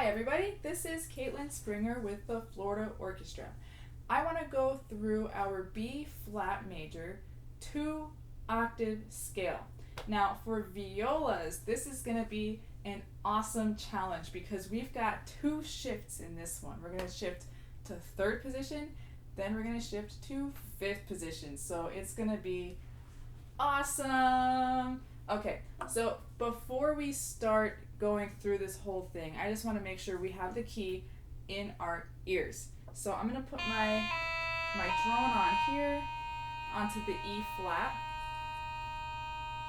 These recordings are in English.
everybody, this is Caitlin Springer with the Florida Orchestra. I want to go through our B flat major 2-octave scale. Now for violas, this is going to be an awesome challenge because we've got 2 shifts in this one. We're going to shift to 3rd position, then we're going to shift to 5th position. So it's going to be awesome. Okay, so before we start going through this whole thing, I just want to make sure we have the key in our ears. So I'm going to put my drone on here onto the E flat.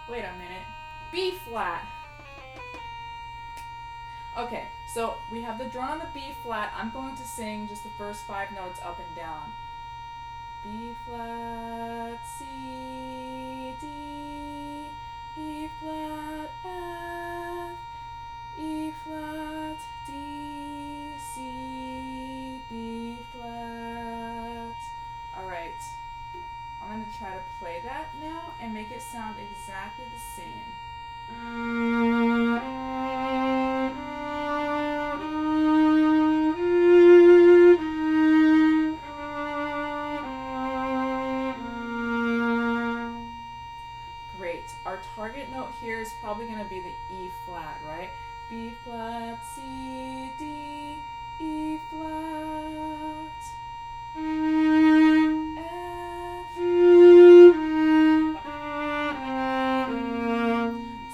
Wait a minute. B flat. Okay, so we have the drone on the B flat. I'm going to sing just the first 5 notes up and down. B flat, C, D, E flat, F, E flat, D, C, B flat. Alright, I'm going to try to play that now and make it sound exactly the same. Great. Our target note here is probably going to be the E flat, right? B flat, C, D, E flat, F.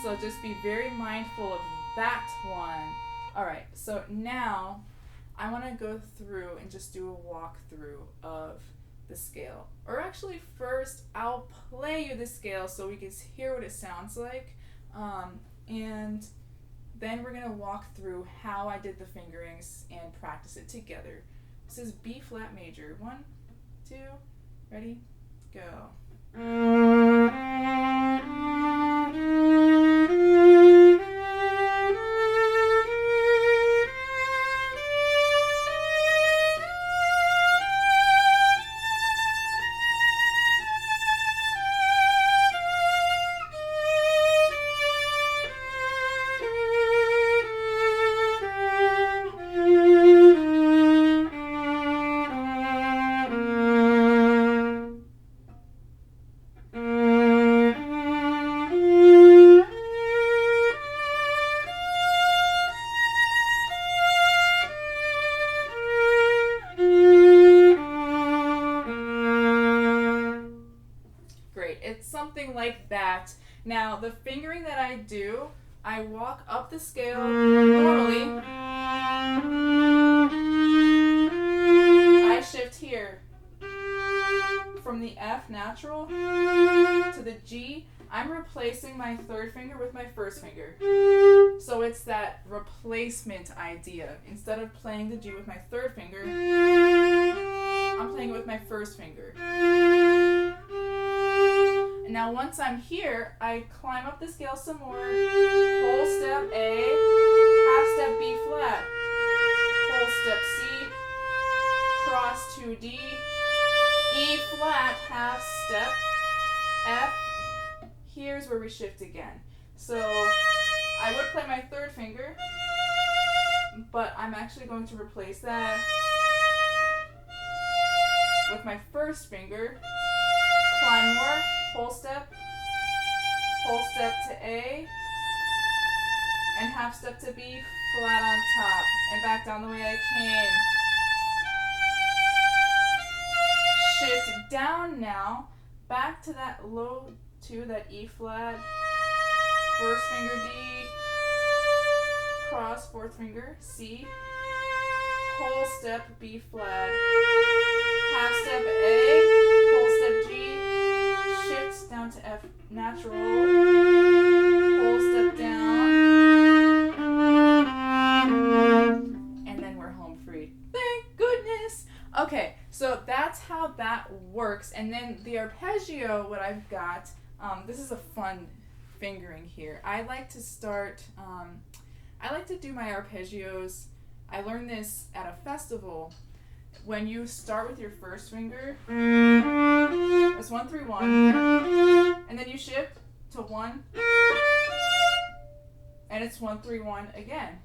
So just be very mindful of that one. Alright, so now I want to go through and just do a walkthrough of the scale. Or actually first I'll play you the scale so we can hear what it sounds like, and then we're going to walk through how I did the fingerings and practice it together. This is B flat major. 1, 2, ready, go. It's something like that. Now, the fingering that I do, I walk up the scale normally. I shift here from the F natural to the G. I'm replacing my 3rd finger with my 1st finger. So it's that replacement idea. Instead of playing the G with my 3rd finger, I'm playing it with my 1st finger. And now once I'm here, I climb up the scale some more. Whole step A, half step B flat, whole step C, cross to D, E flat, half step F. Here's where we shift again. So I would play my 3rd finger, but I'm actually going to replace that with my 1st finger. Climb more, whole step to A, and half step to B, flat on top, and back down the way I came. Shift down now, back to that low 2, that E flat, 1st finger D, cross, 4th finger C, whole step B flat, half step A, whole step G, shift down to F natural, whole step down, and then we're home free. Thank goodness! Okay, so that's how that works. And then the arpeggio, what I've got, this is a fun fingering here. I like to start, I like to do my arpeggios. I learned this at a festival. When you start with your 1st finger, it's 1, 3, 1, and then you shift to 1, and it's 1, 3, 1 again.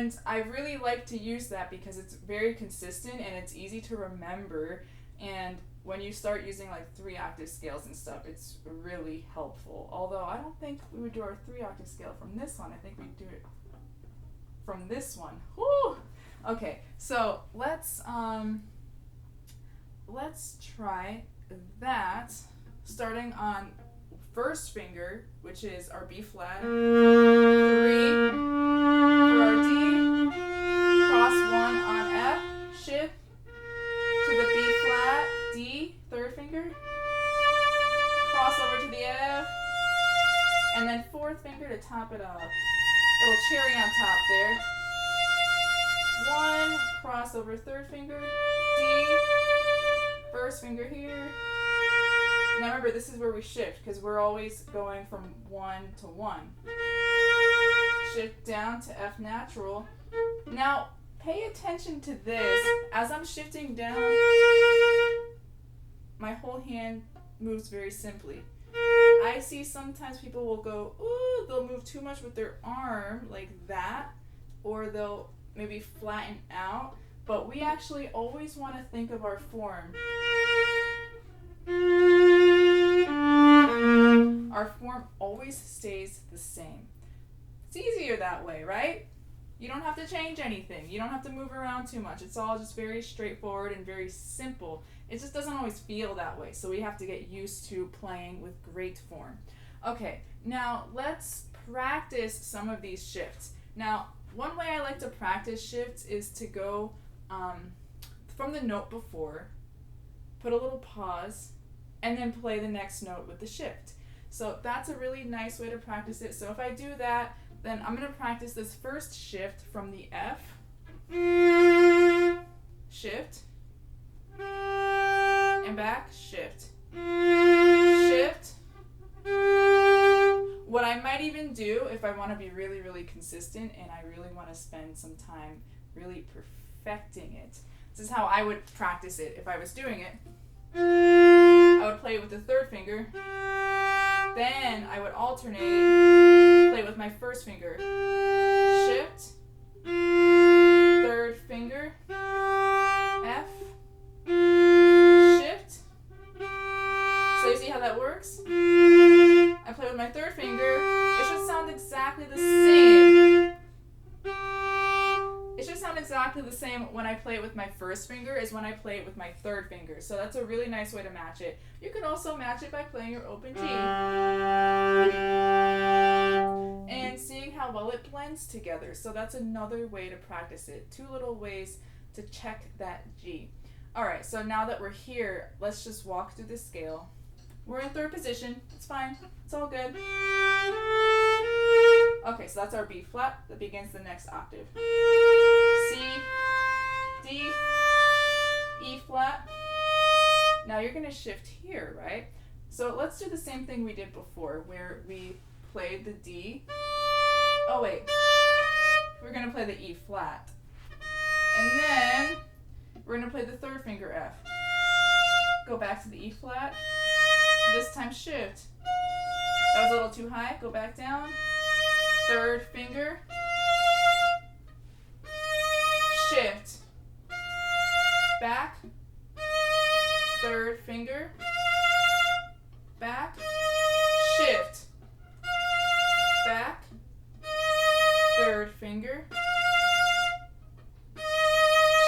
And I really like to use that because it's very consistent and it's easy to remember. And when you start using like 3-octave scales and stuff, it's really helpful. Although I don't think we would do our 3-octave scale from this one. I think we'd do it from this one. Whew! Okay, so let's try that, starting on first finger, which is our B flat, 3 for our D, cross 1 on F, shift to the B flat, D, third finger, cross over to the F, and then fourth finger to top it off. Little cherry on top there. 1, cross over third finger, D, first finger here. Now remember, this is where we shift because we're always going from 1 to 1. Shift down to F natural. Now pay attention to this. As I'm shifting down, my whole hand moves very simply. I see sometimes people will go, ooh, they'll move too much with their arm like that, or they'll maybe flatten out, but we actually always want to think of our form. Our form always stays the same. It's easier that way, right? You don't have to change anything. You don't have to move around too much. It's all just very straightforward and very simple. It just doesn't always feel that way, so we have to get used to playing with great form. Okay, now let's practice some of these shifts. Now, one way I like to practice shifts is to go from the note before, put a little pause, and then play the next note with the shift. So that's a really nice way to practice it. So if I do that, then I'm going to practice this first shift from the F, shift, and back, shift, shift. What I might even do if I want to be really, really consistent and I really want to spend some time really perfecting it. This is how I would practice it if I was doing it. I would play it with the third finger. Then I would alternate, play with my first finger. Shift, third finger, F, shift. So you see how that works? I play with my third finger. It should sound exactly the same. It should sound exactly the same when I play it with my first finger as when I play it with my third finger. So that's a really nice way to match it. You can also match it by playing your open G. And seeing how well it blends together. So that's another way to practice it. 2 little ways to check that G. Alright, so now that we're here, let's just walk through the scale. We're in third position. It's fine. It's all good. Okay, so that's our B flat that begins the next octave. C, D, E flat. Now you're going to shift here, right? So let's do the same thing we did before where we played the D. Oh wait, we're going to play the E flat. And then we're going to play the third finger F. Go back to the E flat. This time shift. That was a little too high. Go back down. Third finger. Shift. Back. Third finger. Back. Shift. Back. Third finger.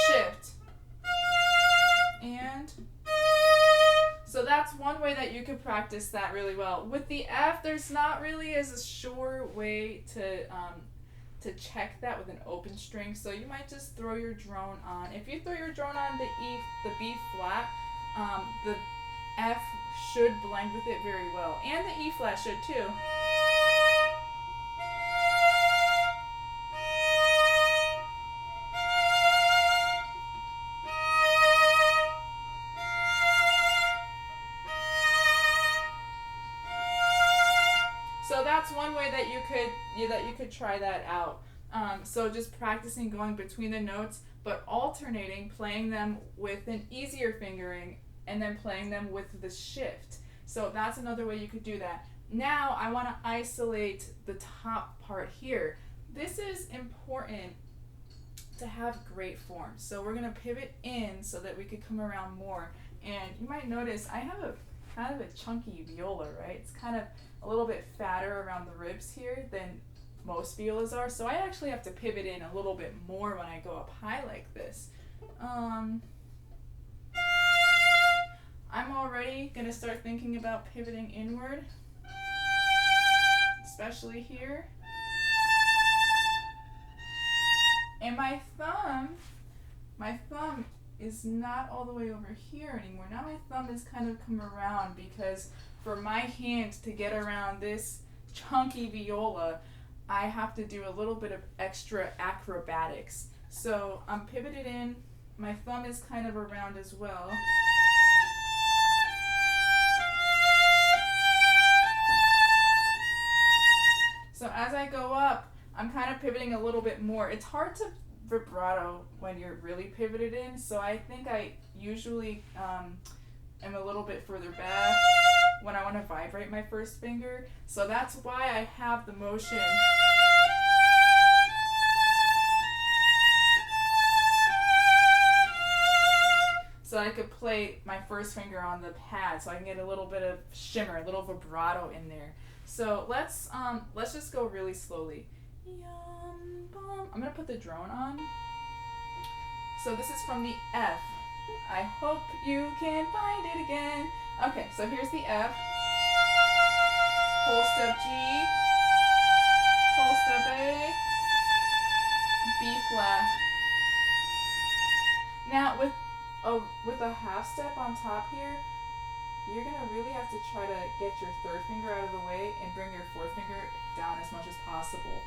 Shift. And so that's one way that you could practice that really well. With the F, there's not really as a sure way to check that with an open string. So you might just throw your drone on. If you throw your drone on the B flat, the F should blend with it very well, and the E flat should too. So that's one way that you could try that out. So just practicing going between the notes, but alternating, playing them with an easier fingering, and then playing them with the shift. So that's another way you could do that. Now I want to isolate the top part here. This is important to have great form. So we're gonna pivot in so that we could come around more. And you might notice I have a kind of a chunky viola, right? It's kind of a little bit fatter around the ribs here than most violas are. So I actually have to pivot in a little bit more when I go up high like this. I'm already gonna start thinking about pivoting inward, especially here. And my thumb is not all the way over here anymore. Now my thumb has kind of come around because for my hand to get around this chunky viola, I have to do a little bit of extra acrobatics. So I'm pivoted in, my thumb is kind of around as well. So as I go up, I'm kind of pivoting a little bit more. It's hard to vibrato when you're really pivoted in, so I think I usually am a little bit further back when I want to vibrate my first finger. So that's why I have the motion. So I could play my first finger on the pad, so I can get a little bit of shimmer, a little vibrato in there. So let's just go really slowly. Yum, bum. I'm gonna put the drone on. So this is from the F. I hope you can find it again. Okay, so here's the F. Whole step G. Whole step A. B flat. Now with a half step on top here, you're gonna really have to try to get your third finger out of the way and bring your fourth finger down as much as possible.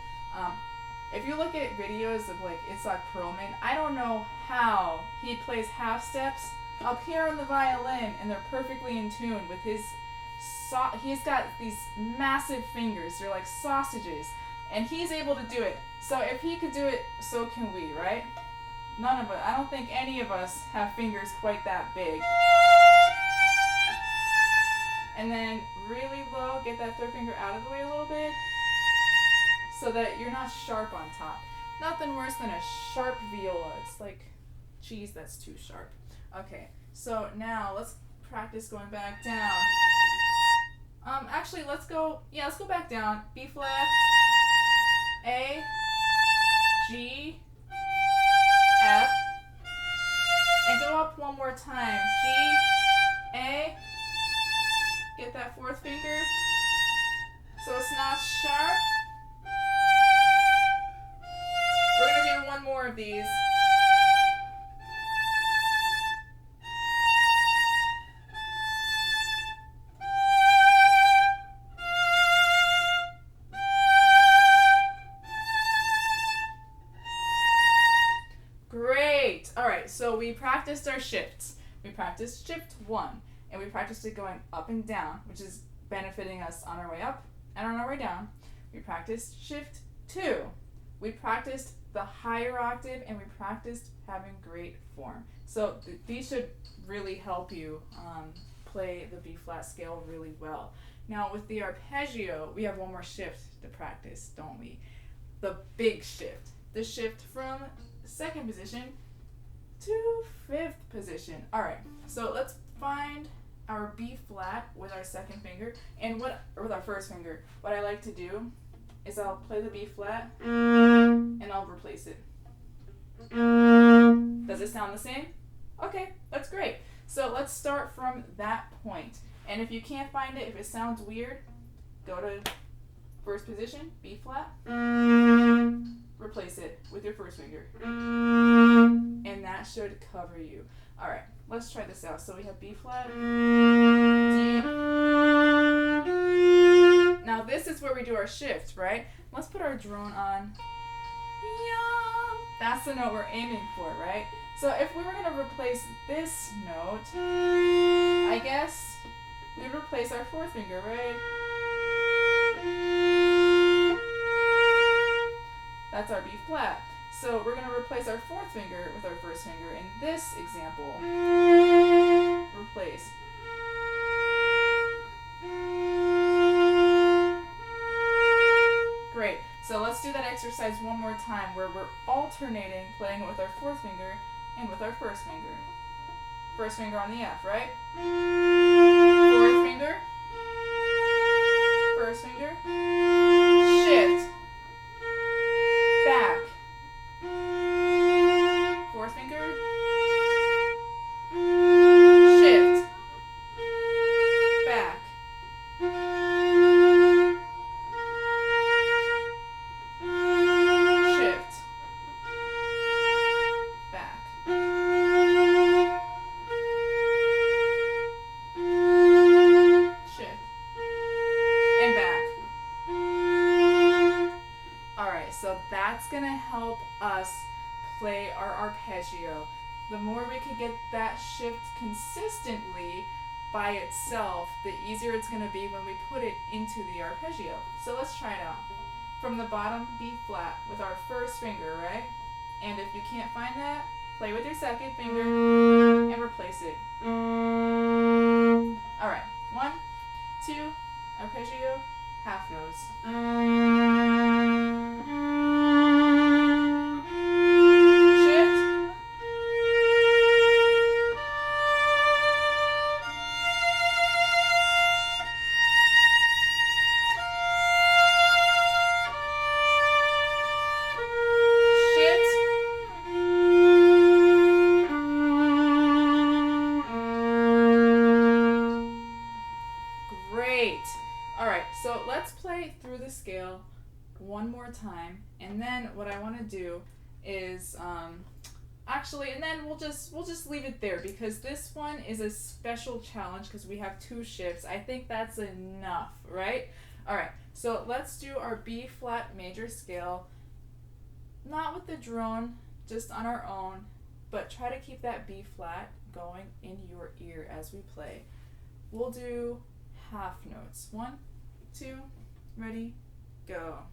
If you look at videos of like Itzhak Perlman, I don't know how he plays half steps up here on the violin, and they're perfectly in tune with his. He's got these massive fingers; they're like sausages, and he's able to do it. So if he could do it, so can we, right? None of us. I don't think any of us have fingers quite that big. And then really low, get that third finger out of the way a little bit so that you're not sharp on top. Nothing worse than a sharp viola. It's like cheese that's too sharp. Okay, so now let's practice going back down. Actually, let's go back down. B flat, A, G, F, and go up one more time. G, A, get that fourth finger so it's not sharp. We're going to do one more of these. Great. All right, so we practiced our shifts. We practiced shift 1, and we practiced it going up and down, which is benefiting us on our way up and on our way down. We practiced shift 2. We practiced the higher octave, and we practiced having great form. So these should really help you play the B flat scale really well. Now with the arpeggio, we have one more shift to practice, don't we? The big shift. The shift from second position to fifth position. All right, so let's find our B flat with our second finger, and with our first finger. What I like to do is I'll play the B flat and I'll replace it. Does it sound the same? Okay, that's great. So let's start from that point. And if you can't find it, if it sounds weird, go to first position, B flat, replace it with your first finger. And that should cover you. All right, let's try this out. So we have B flat, D. Now this is where we do our shift, right? Let's put our drone on. Yum. That's the note we're aiming for, right? So if we were going to replace this note, I guess we'd replace our fourth finger, right? That's our B flat. So we're going to replace our fourth finger with our first finger in this example. Replace. Great. So let's do that exercise one more time where we're alternating playing it with our fourth finger and with our first finger. First finger on the F, right? Fourth finger. First finger. Shift. Back. Fourth finger. Shift. Back. Shift. Back. Shift. And back. Alright, so that's going to help us play our arpeggio. The more we can get that shift consistently by itself, the easier it's going to be when we put it into the arpeggio. So let's try it out. From the bottom, B flat with our first finger, right? And if you can't find that, play with your second finger and replace it. Alright, 1, 2, arpeggio, half notes. Shift. Shift. Great. Alright, so let's play through the scale one more time, and then what I want to do is actually, and then we'll just leave it there because this one is a special challenge because we have 2 shifts. I think that's enough, right? Alright, so let's do our B flat major scale, not with the drone, just on our own, but try to keep that B flat going in your ear as we play. We'll do half notes. 1, 2, ready, go.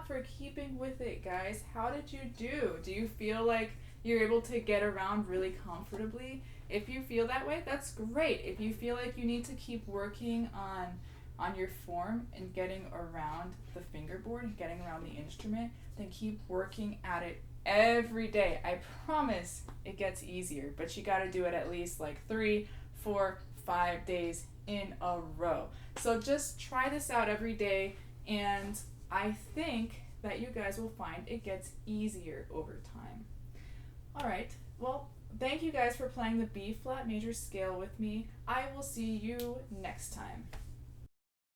For keeping with it, guys. How did you do? Do you feel like you're able to get around really comfortably? If you feel that way, that's great. If you feel like you need to keep working on your form and getting around the fingerboard and getting around the instrument, then keep working at it every day. I promise it gets easier, but you got to do it at least like 3, 4, 5 days in a row. So just try this out every day, and I think that you guys will find it gets easier over time. Alright, well, thank you guys for playing the B flat major scale with me. I will see you next time.